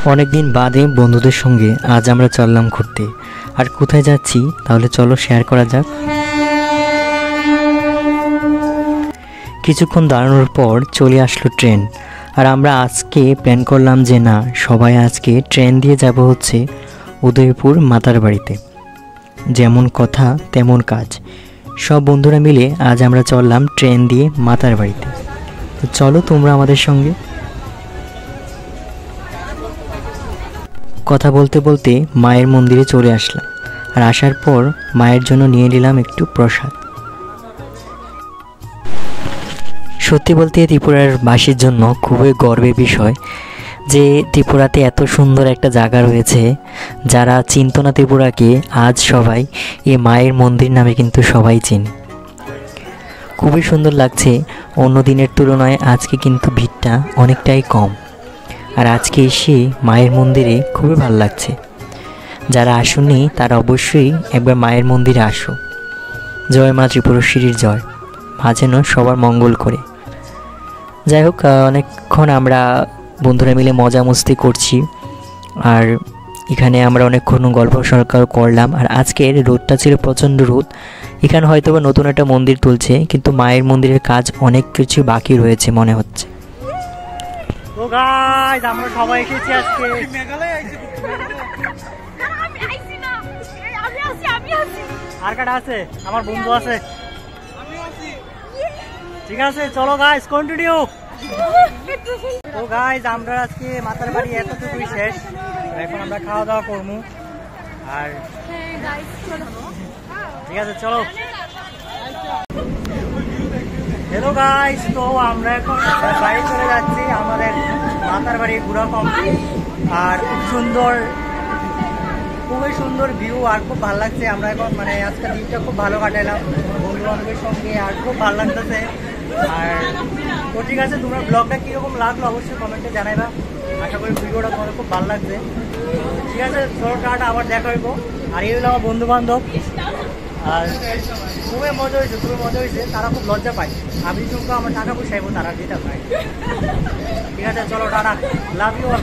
অনেকদিন বাদে বন্ধুদের সঙ্গে আজ আমরা চললাম ঘুরতে। আর কোথায় যাচ্ছি তাহলে চলো শেয়ার করা যাক। কিছুক্ষণ দাঁড়ানোর পর চলে আসলো ট্রেন। আর আমরা আজকে প্ল্যান করলাম যে না, সবাই আজকে ট্রেন দিয়ে যাব হচ্ছে উদয়পুর মাতার বাড়িতে। যেমন কথা তেমন কাজ, সব বন্ধুরা মিলে আজ আমরা চললাম ট্রেন দিয়ে মাতার বাড়িতে। তো চলো তোমরা আমাদের সঙ্গে। কথা বলতে বলতে মায়ের মন্দিরে চলে আসলাম। আর আসার পর মায়ের জন্য নিয়ে নিলাম একটু প্রসাদ। সত্যি বলতে ত্রিপুরার বাসীর জন্য খুবই গর্বের বিষয় যে ত্রিপুরাতে এত সুন্দর একটা জায়গা রয়েছে। যারা চিনত না ত্রিপুরাকে, আজ সবাই এই মায়ের মন্দির নামে কিন্তু সবাই চিনে। খুবই সুন্দর লাগছে। অন্য দিনের তুলনায় আজকে কিন্তু ভিড়টা অনেকটাই কম। আর আজকে এসে মায়ের মন্দিরে খুবই ভালো লাগছে। যারা আসেননি তারা অবশ্যই একবার মায়ের মন্দিরে আসো। জয় মা ত্রিপুরেশ্বরীর জয়। মা যেন সবার মঙ্গল করে। যাই হোক, অনেকক্ষণ আমরা বন্ধুরা মিলে মজা মস্তি করছি। আর এখানে আমরা অনেকক্ষণ গল্প সরকার করলাম। আর আজকের রোদটা ছিল প্রচণ্ড রোদ। এখানে হয়তো বা নতুন একটা মন্দির তুলছে, কিন্তু মায়ের মন্দিরের কাজ অনেক কিছু বাকি রয়েছে মনে হচ্ছে। তো গাইস, আমরা সবাই এসেছি আজকে মেঘালয়। আর কাটা আছে, আমার বন্ধু আছে। ঠিক আছে, চলো গাইস কন্টিনিউ। তো গাইস, আমরা আজকে মাতার বাড়ি এতটুকুই শেষ। এখন আমরা খাওয়া দাওয়া করবো। আর ঠিক আছে, চলো। হ্যালো গাইস, তো আমরা এখন বাড়ি চলে যাচ্ছি। আমাদের মাতার বাড়ি ঘোরা কমপ্লিট। আর খুবই সুন্দর ভিউ। আর খুব ভালো লাগছে। আমরা এখন আজকে দিনটা খুব ভালো কাটাইলাম বন্ধু বান্ধবের সঙ্গে। আর খুব ভালো লাগতেছে। আর তো ঠিক আছে, তোমরা ব্লগটা কীরকম লাগলো অবশ্যই কমেন্টে জানাইবা। আশা করি ভিডিওটা তোমাদের খুব ভালো লাগছে। ঠিক আছে, চলো টাটা, আবার দেখা হইব। আর এই হলো আমার বন্ধু বান্ধব। আর খুবই মজা হয়েছে। তারা খুব লজ্জা পায়। আমি যখন আমার টাকা পয়সাইব তারা দিতে পায়। ঠিক আছে, চলো টাটা, লাভ ইউ অল।